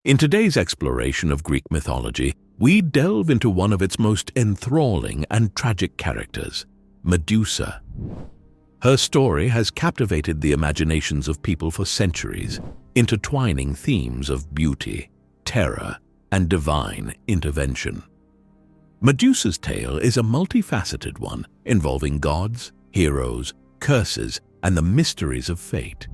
In today's exploration of Greek mythology, we delve into one of its most enthralling and tragic characters, Medusa. Her story has captivated the imaginations of people for centuries, intertwining themes of beauty, terror, and divine intervention. Medusa's tale is a multifaceted one involving gods, heroes, curses, and the mysteries of fate.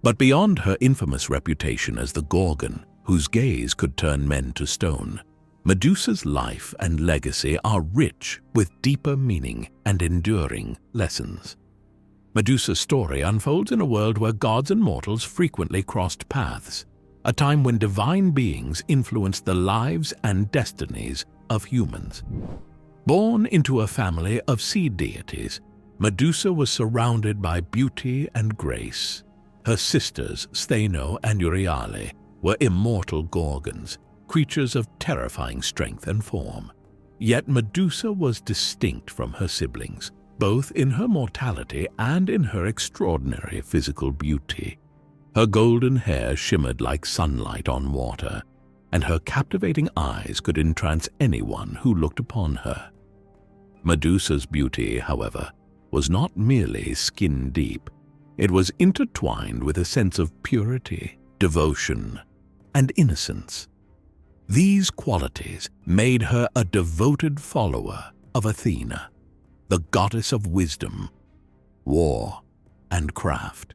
But beyond her infamous reputation as the Gorgon, whose gaze could turn men to stone, Medusa's life and legacy are rich with deeper meaning and enduring lessons. Medusa's story unfolds in a world where gods and mortals frequently crossed paths, a time when divine beings influenced the lives and destinies of humans. Born into a family of sea deities, Medusa was surrounded by beauty and grace. Her sisters, Stheno and Euryale, were immortal Gorgons, creatures of terrifying strength and form. Yet Medusa was distinct from her siblings, both in her mortality and in her extraordinary physical beauty. Her golden hair shimmered like sunlight on water, and her captivating eyes could entrance anyone who looked upon her. Medusa's beauty, however, was not merely skin-deep. It was intertwined with a sense of purity, devotion, and innocence. These qualities made her a devoted follower of Athena, the goddess of wisdom, war, and craft.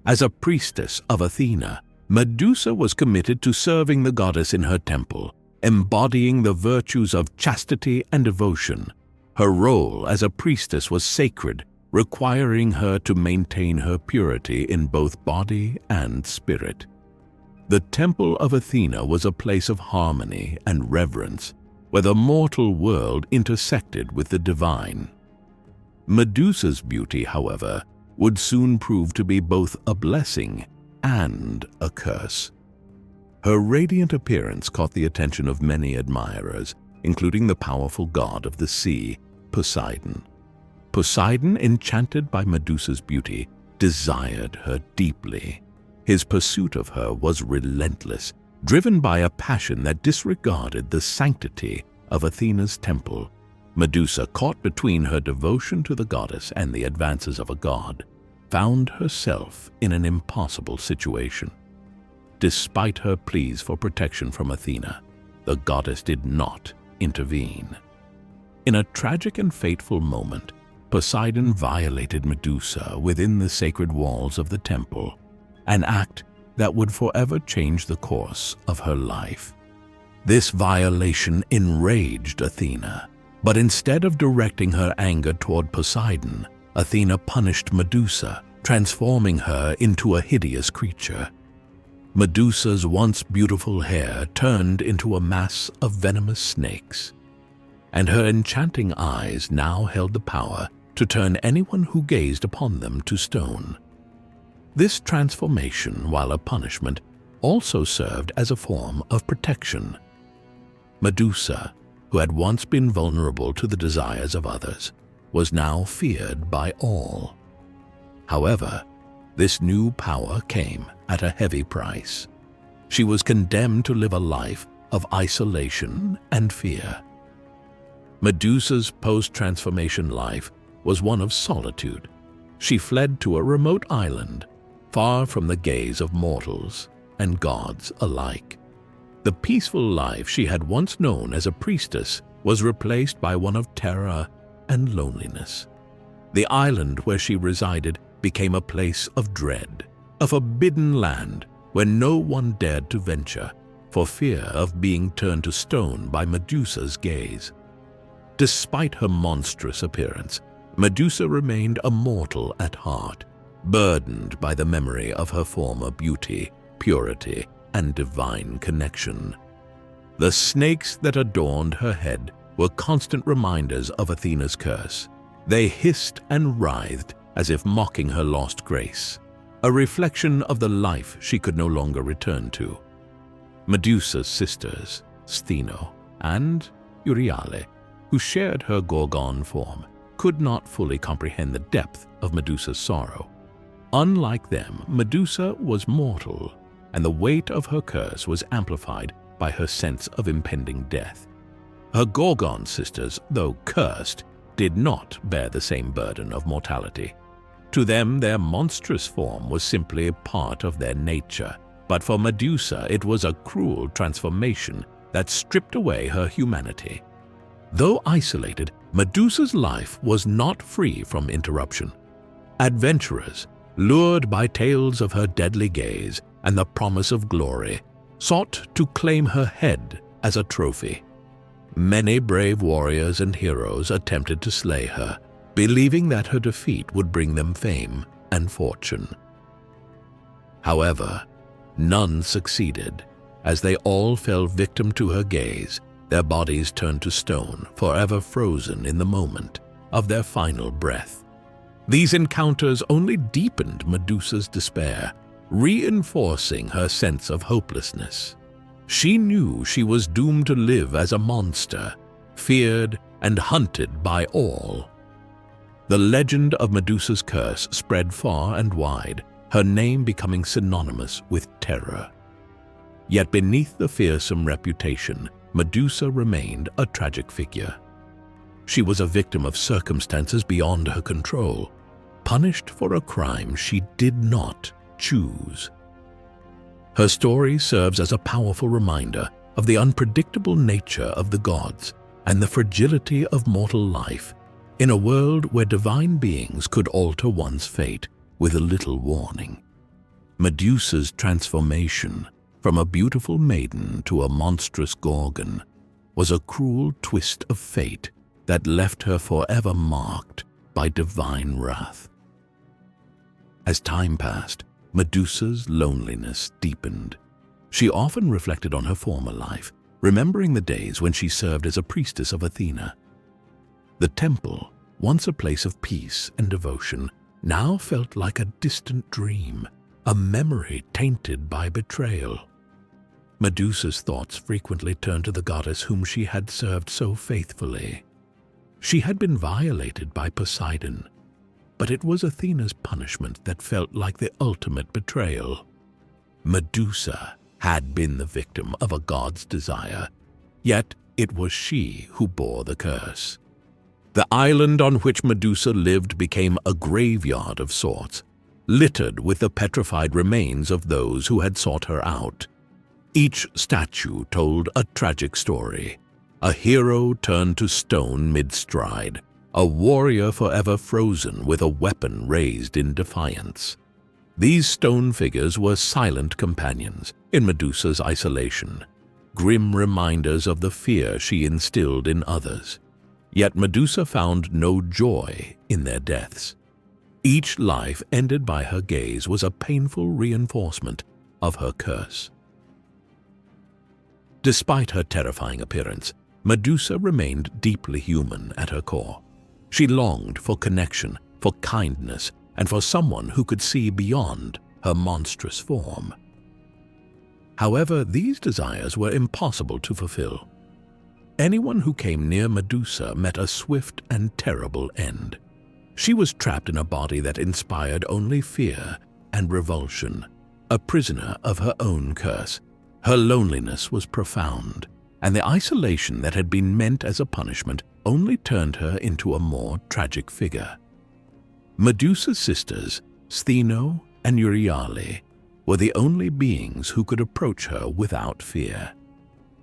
As a priestess of Athena, Medusa was committed to serving the goddess in her temple, embodying the virtues of chastity and devotion. Her role as a priestess was sacred, requiring her to maintain her purity in both body and spirit. The Temple of Athena was a place of harmony and reverence, where the mortal world intersected with the divine. Medusa's beauty, however, would soon prove to be both a blessing and a curse. Her radiant appearance caught the attention of many admirers, including the powerful god of the sea, Poseidon. Poseidon, enchanted by Medusa's beauty, desired her deeply. His pursuit of her was relentless, driven by a passion that disregarded the sanctity of Athena's temple. Medusa, caught between her devotion to the goddess and the advances of a god, found herself in an impossible situation. Despite her pleas for protection from Athena, the goddess did not intervene. In a tragic and fateful moment, Poseidon violated Medusa within the sacred walls of the temple, an act that would forever change the course of her life. This violation enraged Athena, but instead of directing her anger toward Poseidon, Athena punished Medusa, transforming her into a hideous creature. Medusa's once beautiful hair turned into a mass of venomous snakes, and her enchanting eyes now held the power to turn anyone who gazed upon them to stone. This transformation, while a punishment, also served as a form of protection. Medusa, who had once been vulnerable to the desires of others, was now feared by all. However, this new power came at a heavy price. She was condemned to live a life of isolation and fear. Medusa's post-transformation life was one of solitude. She fled to a remote island, far from the gaze of mortals and gods alike. The peaceful life she had once known as a priestess was replaced by one of terror and loneliness. The island where she resided became a place of dread, a forbidden land where no one dared to venture for fear of being turned to stone by Medusa's gaze. Despite her monstrous appearance, Medusa remained a mortal at heart, burdened by the memory of her former beauty, purity, and divine connection. The snakes that adorned her head were constant reminders of Athena's curse. They hissed and writhed as if mocking her lost grace, a reflection of the life she could no longer return to. Medusa's sisters, Stheno and Euryale, who shared her Gorgon form, could not fully comprehend the depth of Medusa's sorrow. Unlike them, Medusa was mortal, and the weight of her curse was amplified by her sense of impending death. Her Gorgon sisters, though cursed, did not bear the same burden of mortality. To them, their monstrous form was simply a part of their nature, but for Medusa it was a cruel transformation that stripped away her humanity. Though isolated, Medusa's life was not free from interruption. Adventurers, lured by tales of her deadly gaze and the promise of glory, sought to claim her head as a trophy. Many brave warriors and heroes attempted to slay her, believing that her defeat would bring them fame and fortune. However, none succeeded. As they all fell victim to her gaze, their bodies turned to stone, forever frozen in the moment of their final breath. These encounters only deepened Medusa's despair, reinforcing her sense of hopelessness. She knew she was doomed to live as a monster, feared and hunted by all. The legend of Medusa's curse spread far and wide, her name becoming synonymous with terror. Yet beneath the fearsome reputation, Medusa remained a tragic figure. She was a victim of circumstances beyond her control, punished for a crime she did not choose. Her story serves as a powerful reminder of the unpredictable nature of the gods and the fragility of mortal life in a world where divine beings could alter one's fate with a little warning. Medusa's transformation from a beautiful maiden to a monstrous Gorgon was a cruel twist of fate that left her forever marked by divine wrath. As time passed, Medusa's loneliness deepened. She often reflected on her former life, remembering the days when she served as a priestess of Athena. The temple, once a place of peace and devotion, now felt like a distant dream, a memory tainted by betrayal. Medusa's thoughts frequently turned to the goddess whom she had served so faithfully. She had been violated by Poseidon, but it was Athena's punishment that felt like the ultimate betrayal. Medusa had been the victim of a god's desire, yet it was she who bore the curse. The island on which Medusa lived became a graveyard of sorts, littered with the petrified remains of those who had sought her out. Each statue told a tragic story. A hero turned to stone mid-stride, a warrior forever frozen with a weapon raised in defiance. These stone figures were silent companions in Medusa's isolation, grim reminders of the fear she instilled in others. Yet Medusa found no joy in their deaths. Each life ended by her gaze was a painful reinforcement of her curse. Despite her terrifying appearance, Medusa remained deeply human at her core. She longed for connection, for kindness, and for someone who could see beyond her monstrous form. However, these desires were impossible to fulfill. Anyone who came near Medusa met a swift and terrible end. She was trapped in a body that inspired only fear and revulsion, a prisoner of her own curse. Her loneliness was profound, and the isolation that had been meant as a punishment only turned her into a more tragic figure. Medusa's sisters, Stheno and Euryale, were the only beings who could approach her without fear.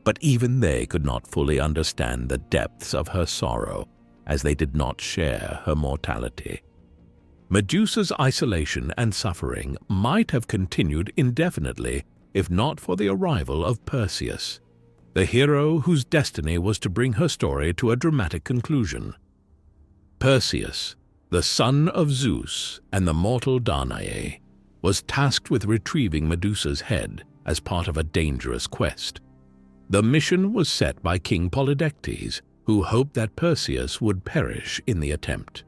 But even they could not fully understand the depths of her sorrow, as they did not share her mortality. Medusa's isolation and suffering might have continued indefinitely if not for the arrival of Perseus, the hero whose destiny was to bring her story to a dramatic conclusion. Perseus, the son of Zeus and the mortal Danae, was tasked with retrieving Medusa's head as part of a dangerous quest. The mission was set by King Polydectes, who hoped that Perseus would perish in the attempt.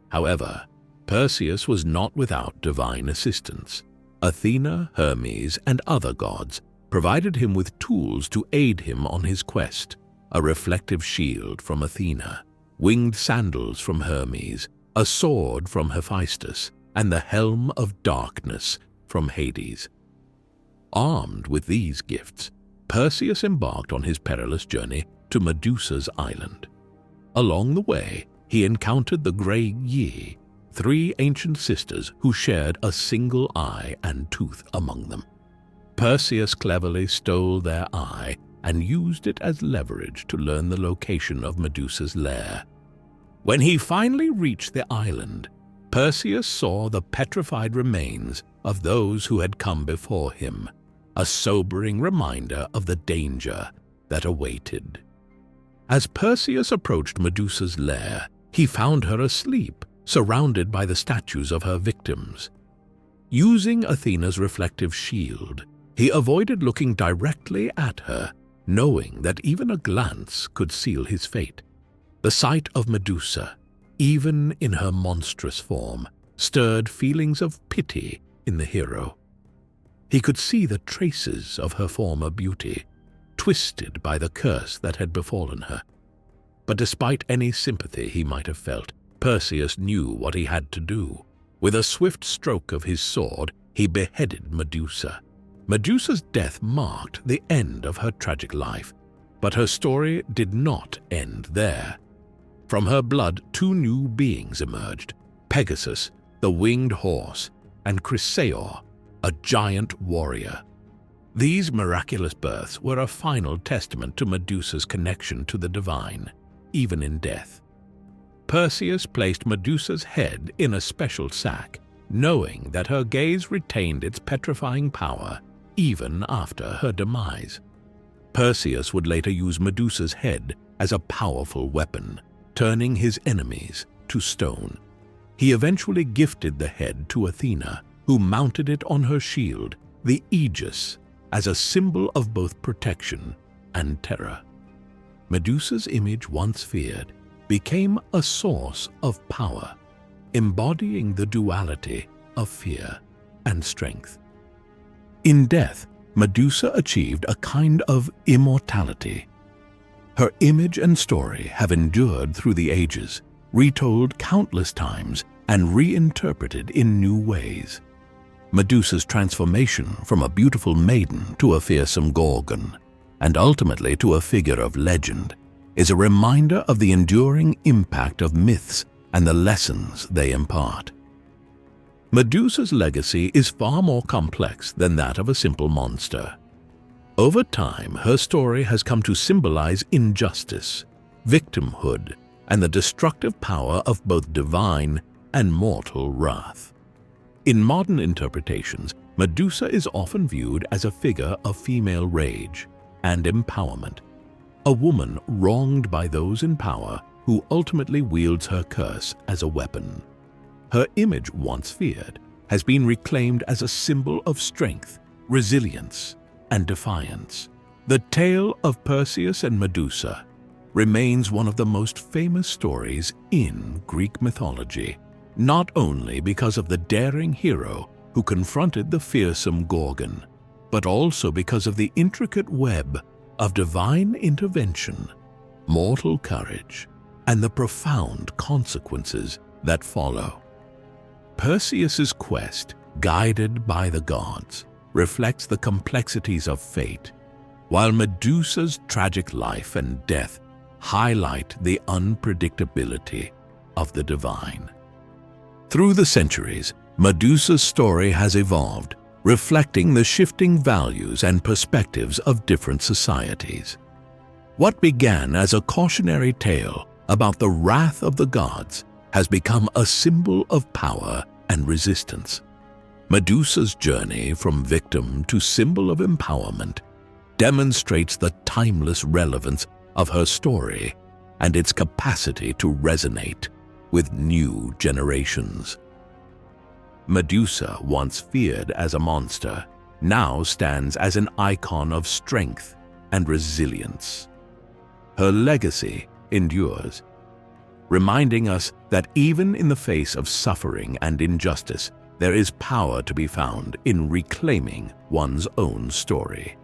However, Perseus was not without divine assistance. Athena, Hermes, and other gods provided him with tools to aid him on his quest: a reflective shield from Athena, winged sandals from Hermes, a sword from Hephaestus, and the helm of darkness from Hades. Armed with these gifts, Perseus embarked on his perilous journey to Medusa's island. Along the way, he encountered the Grey Yi, 3 ancient sisters who shared a single eye and tooth among them. Perseus cleverly stole their eye and used it as leverage to learn the location of Medusa's lair. When he finally reached the island, Perseus saw the petrified remains of those who had come before him, a sobering reminder of the danger that awaited. As Perseus approached Medusa's lair, he found her asleep, surrounded by the statues of her victims. Using Athena's reflective shield, he avoided looking directly at her, knowing that even a glance could seal his fate. The sight of Medusa, even in her monstrous form, stirred feelings of pity in the hero. He could see the traces of her former beauty, twisted by the curse that had befallen her. But despite any sympathy he might have felt, Perseus knew what he had to do. With a swift stroke of his sword, he beheaded Medusa. Medusa's death marked the end of her tragic life, but her story did not end there. From her blood, 2 new beings emerged: Pegasus, the winged horse, and Chrysaor, a giant warrior. These miraculous births were a final testament to Medusa's connection to the divine, even in death. Perseus placed Medusa's head in a special sack, knowing that her gaze retained its petrifying power even after her demise. Perseus would later use Medusa's head as a powerful weapon, turning his enemies to stone. He eventually gifted the head to Athena, who mounted it on her shield, the Aegis, as a symbol of both protection and terror. Medusa's image, once feared, became a source of power, embodying the duality of fear and strength. In death, Medusa achieved a kind of immortality. Her image and story have endured through the ages, retold countless times and reinterpreted in new ways. Medusa's transformation from a beautiful maiden to a fearsome Gorgon, and ultimately to a figure of legend, is a reminder of the enduring impact of myths and the lessons they impart. Medusa's legacy is far more complex than that of a simple monster. Over time, her story has come to symbolize injustice, victimhood, and the destructive power of both divine and mortal wrath. In modern interpretations, Medusa is often viewed as a figure of female rage and empowerment, a woman wronged by those in power who ultimately wields her curse as a weapon. Her image, once feared, has been reclaimed as a symbol of strength, resilience, and defiance. The tale of Perseus and Medusa remains one of the most famous stories in Greek mythology, not only because of the daring hero who confronted the fearsome Gorgon, but also because of the intricate web of divine intervention, mortal courage, and the profound consequences that follow. Perseus's quest, guided by the gods, reflects the complexities of fate, while Medusa's tragic life and death highlight the unpredictability of the divine. Through the centuries, Medusa's story has evolved, reflecting the shifting values and perspectives of different societies. What began as a cautionary tale about the wrath of the gods has become a symbol of power and resistance. Medusa's journey from victim to symbol of empowerment demonstrates the timeless relevance of her story and its capacity to resonate with new generations. Medusa, once feared as a monster, now stands as an icon of strength and resilience. Her legacy endures, reminding us that even in the face of suffering and injustice, there is power to be found in reclaiming one's own story.